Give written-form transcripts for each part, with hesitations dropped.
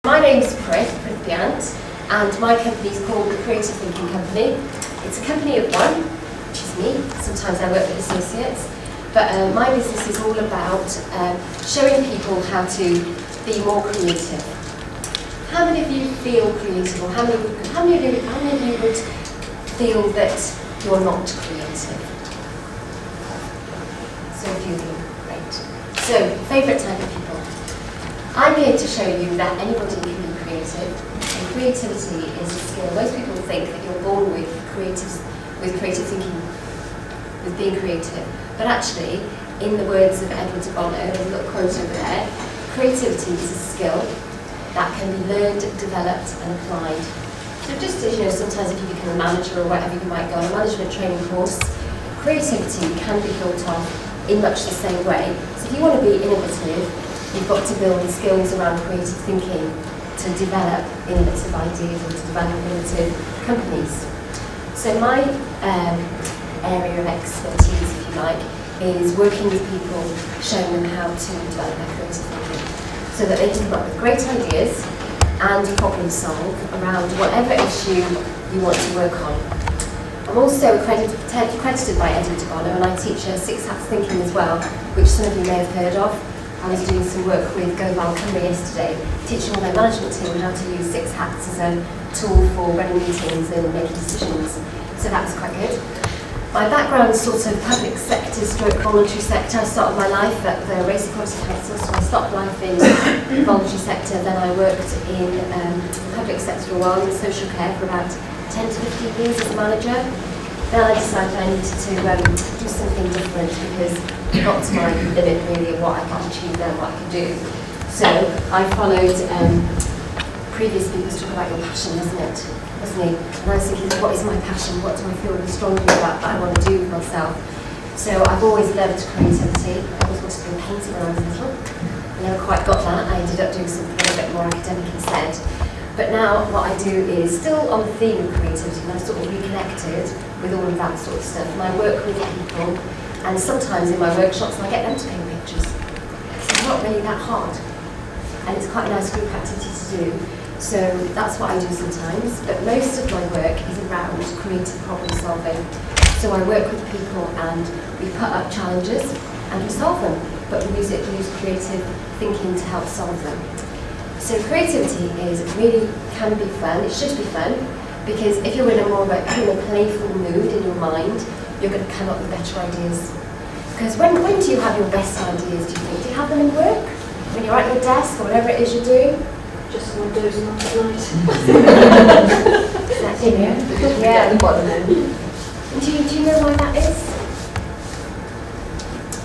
My name's Prith Biant, and my company is called the Creative Thinking Company. It's a company of one, which is me. Sometimes I work with associates, but my business is all about showing people how to be more creative. How many of you feel creative, or how many of you would feel that you're not creative? So a few of you, great. So, favourite type of people. I'm here to show you that anybody can be creative, and creativity is a skill. Most people think that you're born with creative thinking, with being creative. But actually, in the words of Edward de Bono, there's a little quote over there, creativity is a skill that can be learned, developed and applied. So just as you know, sometimes if you become a manager or whatever, you might go on a management training course, creativity can be built on in much the same way. So if you want to be innovative, you've got to build the skills around creative thinking to develop innovative ideas and to develop innovative companies. So my area of expertise, if you like, is working with people, showing them how to develop their creative thinking so that they can come up with great ideas and problem solve around whatever issue you want to work on. I'm also accredited by Edward de Bono, and I teach Six Hats Thinking as well, which some of you may have heard of. I was doing some work with Global Cymru yesterday, teaching all their management team how to use Six Hats as a tool for running meetings and making decisions. So that was quite good. My background is sort of public sector stroke voluntary sector. I started my life at the Race Equality Council, so I started life in the voluntary sector. Then I worked in the public sector for a while in social care for about 10 to 15 years as a manager. Then I decided I needed to do something different because I got to my limit really of what I could achieve and what I could do. So I followed previous speakers talk about your passion, wasn't he? And I was thinking, what is my passion? What do I feel really strongly about that I want to do with myself? So I've always loved creativity. I always wanted to be a painter when I was little. I never quite got that. I ended up doing something a little bit more academic instead. But now what I do is still on the theme of creativity, and I've sort of reconnected with all of that sort of stuff. And I work with people, and sometimes in my workshops I get them to paint pictures. It's not really that hard, and it's quite a nice group activity to do. So that's what I do sometimes, but most of my work is around creative problem solving. So I work with people and we put up challenges and we solve them, but we use creative thinking to help solve them. So creativity can be fun, it should be fun, because if you're in a more of a playful mood in your mind, you're going to come up with better ideas. Because when do you have your best ideas, do you think? Do you have them in work? When you're at your desk or whatever it is you're doing? Just one dozing off at night. Exactly, yeah. At the bottom end. Do you know why that is?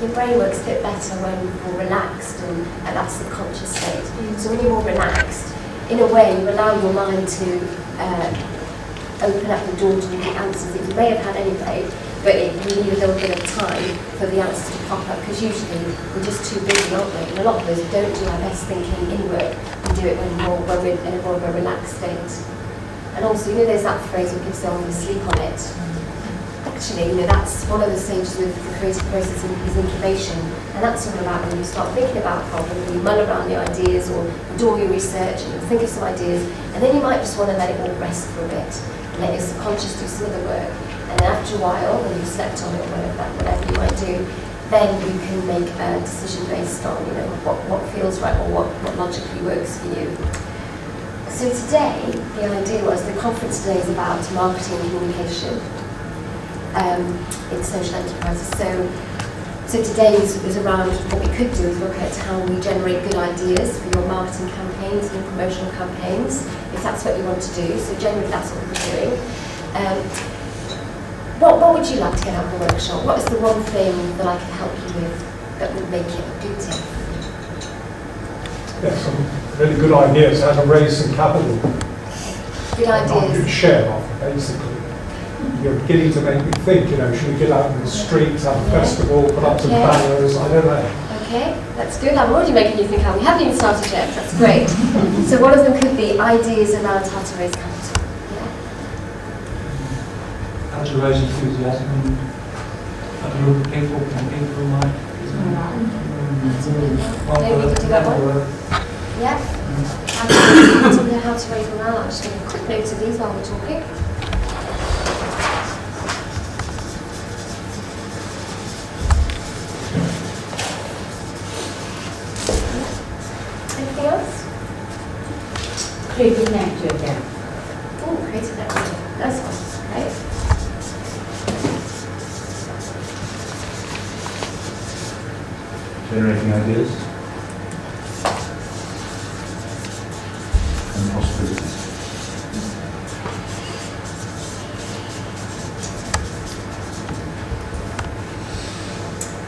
Your brain works a bit better when you're relaxed and at that subconscious state. So when you're more relaxed, in a way you allow your mind to open up the door to the answers that you may have had anyway, but you need a little bit of time for the answers to pop up, because usually we're just too busy, aren't we? And a lot of us don't do our best thinking in work. We do it when we're in a more of a relaxed state. And also, there's that phrase, we give someone to sleep on it. Actually, that's one of the stages of the creative process is incubation, and that's all about when you start thinking about a problem, and you mull around the ideas, or you do all your research, and you think of some ideas, and then you might just want to let it all rest for a bit, and let your subconscious do some of the work. And then after a while, when you've slept on it or whatever you might do, then you can make a decision based on what feels right or what logically works for you. So today, the idea was, the conference today is about marketing and communication in social enterprises. So today is around what we could do is look at how we generate good ideas for your marketing campaigns and promotional campaigns, if that's what you want to do. So generally that's what we're doing. What would you like to get out of the workshop? What is the one thing that I could help you with that would make it a good tip? Yeah, some really good ideas, how to raise some capital. Good ideas. Not share off, basically. You're beginning to make me think, should we get out in the streets, have a festival, put up some banners, I don't know. Okay, that's good. I'm already making you think how we haven't even started yet. That's great. So one of them could be ideas around how to raise capital. How to raise enthusiasm and a group of people might. Maybe we could do that one. Yeah. How to raise them out. I'll just give a quick note of these while we're talking. Anything else? Creative network, yeah. Oh, creative network. That's one. Okay. Generating ideas and possibilities.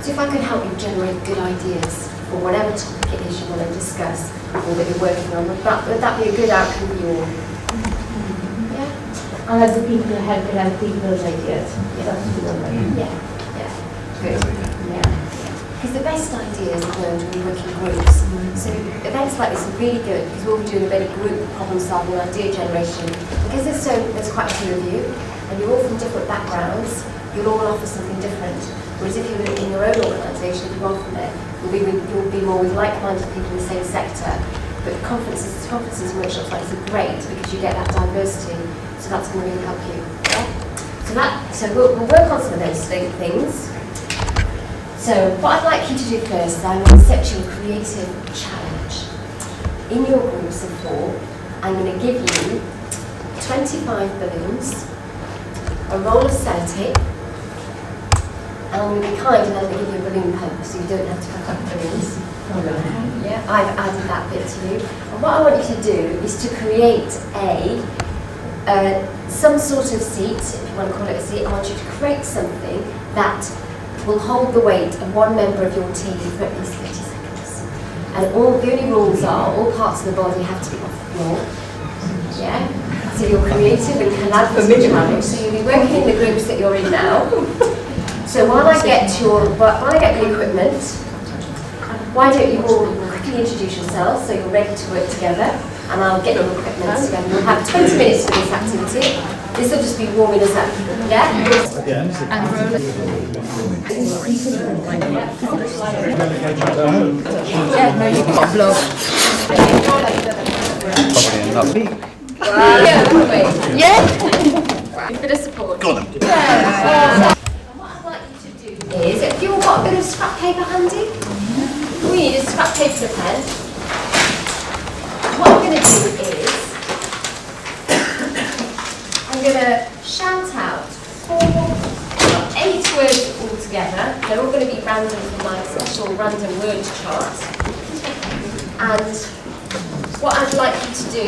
So if I could help you generate good ideas for whatever topic it is you want to discuss or that you're working on, would that be a good outcome for you all? Yeah? And other people help people's ideas. That's the one. Yeah. Yeah. Good. Yeah. Because the best ideas are learned when you work in groups. So events like this are really good because we'll be doing a bit of group problem solving, idea generation. Because there's quite a few of you and you're all from different backgrounds, you'll all offer something different. Whereas if you're in your own organisation, you're from it, you'll be more with like-minded people in the same sector. But conferences and workshops like this are great because you get that diversity. So that's going to really help you. Yeah? So we'll work on some of those things. So what I'd like you to do first is I'm going to set you a creative challenge. In your groups of 4, I'm going to give you 25 balloons, a roll of sellotape, and I'm going to be kind and I'm going to give you a balloon pump so you don't have to pack up balloons. Yeah, I've added that bit to you. And what I want you to do is to create some sort of seat, if you want to call it a seat. I want you to create something that will hold the weight of one member of your team for at least 30 seconds. And the only rules are all parts of the body have to be off the floor. Yeah? So you're creative and collaborative challenge. So you'll be working in the groups that you're in now. So while I get the equipment, why don't you all quickly introduce yourselves so you're ready to work together, and I'll get your equipment together. We'll have 20 minutes for this activity. This will just be warming us up. Yeah? Yeah, no, you've got a blog. Yeah? A bit of support. Got them. Yeah. And what I'd like you to do is, if you've got a bit of scrap paper handy, all you need is scrap paper and a pen. What I'm going to do is, I'm going to shout out 8 words altogether. They're all going to be random from my special random word chart. And what I'd like you to do,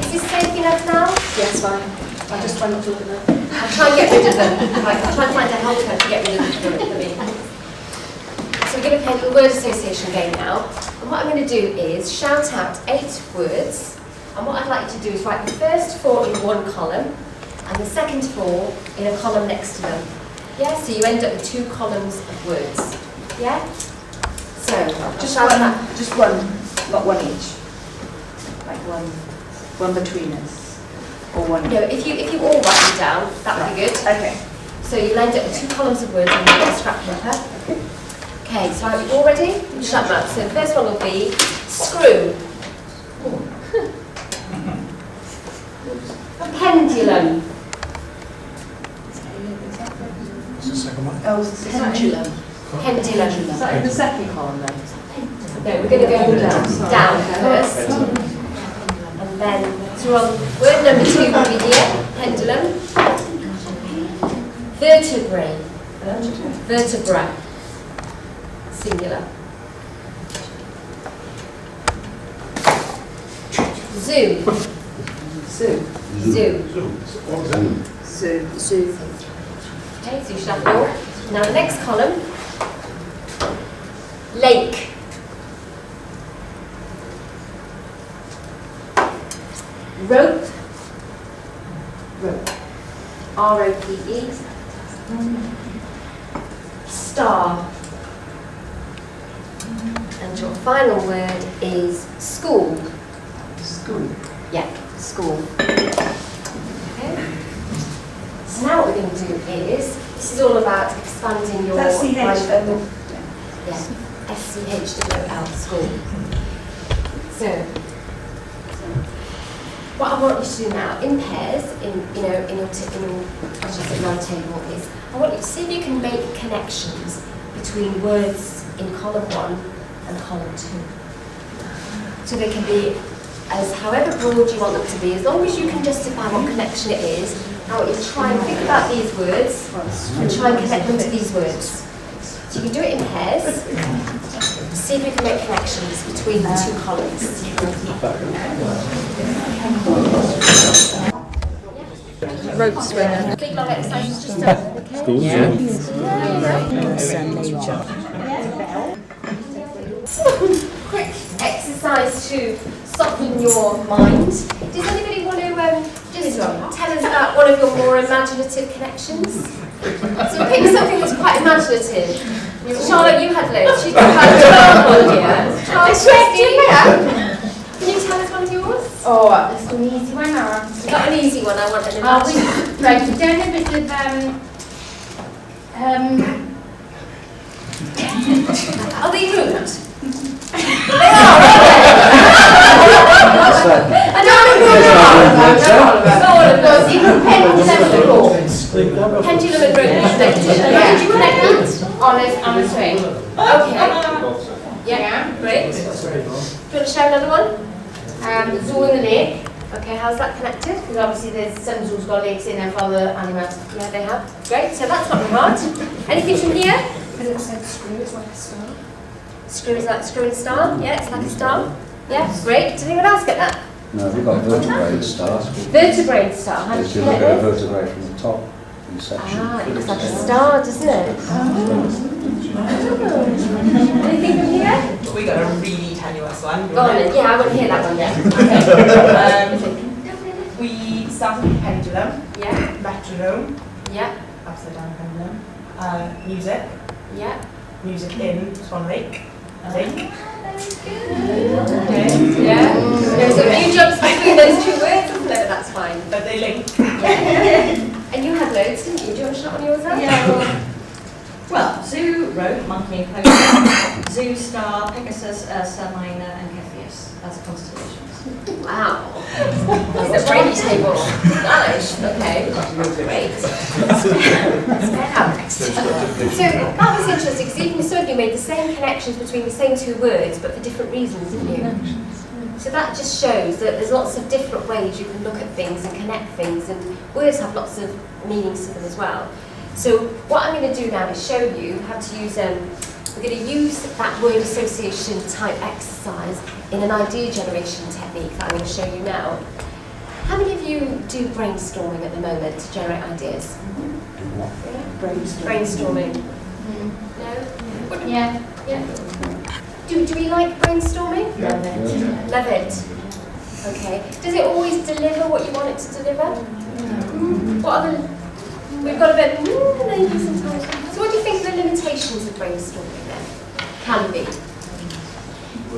is this safe enough now? Yes, fine. I just try not to look at them. I'll try and get rid of them. I'll try and find a helper to get rid of them for me. So we're going to play the word association game now. And what I'm going to do is shout out 8 words. And what I'd like you to do is write the first 4 in one column and the second 4 in a column next to them. Yeah, so you end up with 2 columns of words. Yeah? So, Just shout one, out. just one, not one each. Like one between us. Or one. No, if you all write them down, that would be good. Okay. So you'll end up with 2 columns of words and you get a scrap paper. Okay, so are you all ready? Shut them up. So the first one will be screw. Pendulum. What's the second one? Oh, pendulum. Pendulum. Is that in the second column then? No, we're going to go down first. And then, so on word number 2 will be here, pendulum. Vertebrae. Vertebra. Singular. Zoo. Zoo. Zoo. What was that? Zoo. Zoo. Okay, so you shuffle. Now the next column. Lake. Rope. Rope. R-O-P-E. Star. And your final word is school. School. Yeah, school. Okay. So now what we're going to do is, this is all about expanding your That's CH. Yeah, S-C-H-O-L, school. So, what I want you to do now, in pairs, in your as you sit around the table, is I want you to see if you can make connections between words in column 1 and column 2. So they can be as however broad you want them to be, as long as you can justify what connection it is. I want you to try and think about these words and try and connect them to these words. So you can do it in pairs. See if you can make connections between the 2 columns. Road swimmer. Big long exercise just done. Quick exercise to soften your mind. Does anybody want to just tell us about one of your more imaginative connections? So pick something that's quite imaginative. Charlotte, you had loads. She's got about 12 on here. Charlotte, can you tell us one of yours? Oh, let's do an easy one, or? Not an easy one, I want an Oh, imaginative. right, we've done a bit of, Are they rude? They are, I don't know those even pendulum and rope. pendulum and rope connected. Did you connect that? On a swing. Okay. Yeah. Great. Do you want to share another one? Zoo in the lake, Okay, how's that connected? because obviously there's some zoos got lakes in there for the animals. Yeah, they have. Great, so that's not hard. Anything from here? Because it said screw is like a star. Screw is like screw and star? Yeah, it's like a star. Yeah, great. Did anyone else get that? No, we've got vertebrate stars. Vertebrate star. How did If you you look get at a it? vertebrae from the top in section. Ah, it looks like a star, doesn't it? Anything from here? We got a really tenuous one. Go on then. Yeah, I want to hear that one then. We started with pendulum, Yeah, metronome, yeah, upside down pendulum, music, yeah. music in Swan Lake, I think. Okay. Yeah. There's a few jumps between those 2 words, isn't there? But that's fine. But they link. And you had loads, didn't you? Do you want to shout on yours out? Well, zoo, rope, monkey, poker, zoo, star, Pegasus, Ursa Minor, and Cepheus as a constellations. Wow. It's a brainy table. Nice. Okay. Great. So that was interesting because even so you made the same connections between the same 2 words but for different reasons, didn't you? So that just shows that there's lots of different ways you can look at things and connect things, and words have lots of meanings to them as well. So what I'm going to do now is show you how to use, we're going to use that word association type exercise in an idea generation technique that I'm going to show you now. How many of you do brainstorming at the moment to generate ideas? Yeah? Brainstorming. No? Yeah. Yeah. Do we like brainstorming? Love it. Love it. Okay. Does it always deliver what you want it to deliver? What are the... We've got a bit maybe sometimes. So what do you think the limitations of brainstorming then can be?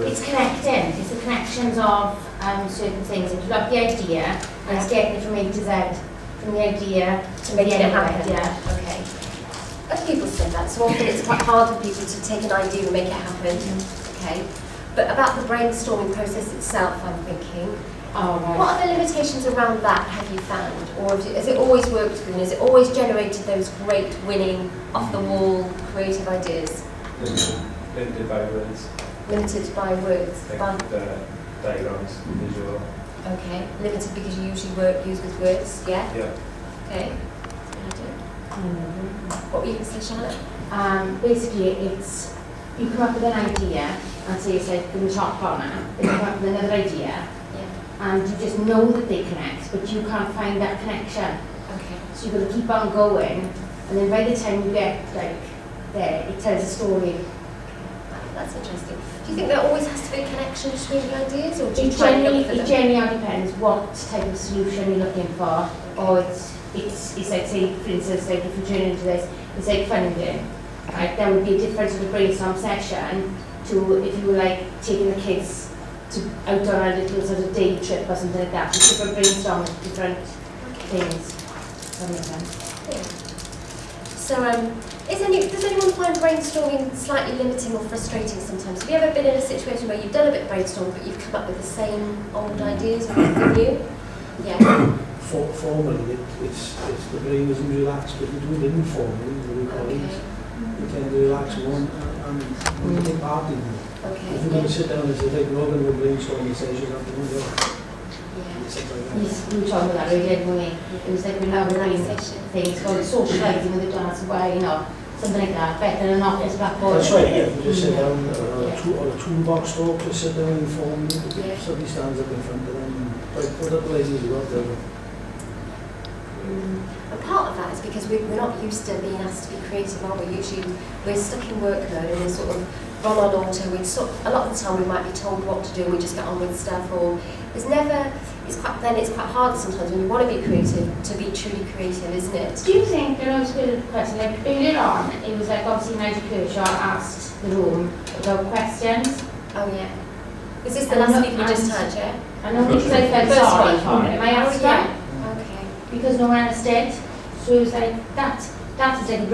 It's connecting. It's the connections of certain things. If you've got the idea, and it's getting it from A to Z, from the idea to Making the it end of happen. it. Yeah. Okay. Other people say that. So often it's quite hard for people to take an idea and make it happen. Okay. But about the brainstorming process itself, I'm thinking, Oh, right. what other limitations around that have you found? Or has it always worked for you? Has it always generated those great, winning, off-the-wall, creative ideas? Limited by words, Limited by words? like the diagrams, visual. Okay. Limited because you usually use with words, yeah? Yeah. Okay. What were you going to say, Charlotte? Basically, it's you come up with an idea, and say it's like in the top corner, then you come up with another idea, and you just know that they connect, but you can't find that connection. Okay. So you've got to keep on going, and then by the time you get like there, it tells a story. That's interesting. Do you think there always has to be a connection between the ideas, or do you It try and look for generally them? depends what type of solution you're looking for, or it's like, say, for instance, like if you turn into this, it's like funding. Right? There would be a different sort of brainstorm session to if you were like taking the kids out on a little sort of day trip or something like that. It's different brainstorm, different things. Does that make sense? So, does anyone find brainstorming slightly limiting or frustrating sometimes? Have you ever been in a situation where you've done a bit of brainstorming but you've come up with the same old ideas or anything new? Yeah. Formally, it's the brain isn't relaxed, but if you do it informally, with your colleagues, you tend to relax more and take part in it. Okay. If you're going to sit down and say, like, we're going to brainstorm the sessions after one go, Yeah. it's like that. Yes, we were talking about that already, didn't we? It was like we have Relaxation. things called socialising with the dance away, you know, something like that, better than an office blackboard. That's right, yeah, you just sit down, or a toolbox talk, just sit down and inform them, Yeah. somebody stands up in front of them, and put up ladies as well, And part of that is because we're not used to being asked to be creative, are we? Usually we're stuck in work mode and we're sort of run on auto. A lot of the time we might be told what to do and we just get on with stuff, or it's quite hard sometimes when you want to be creative to be truly creative, isn't it? Do you think, you know, it's a bit of a question, like earlier on, it was like obviously Nigel Kershaw asked the room about questions. Oh yeah. Is this the last week we just had, yeah? I know because I felt First sorry one. for him. I asked him Okay. because no one understood. So it was like, that is like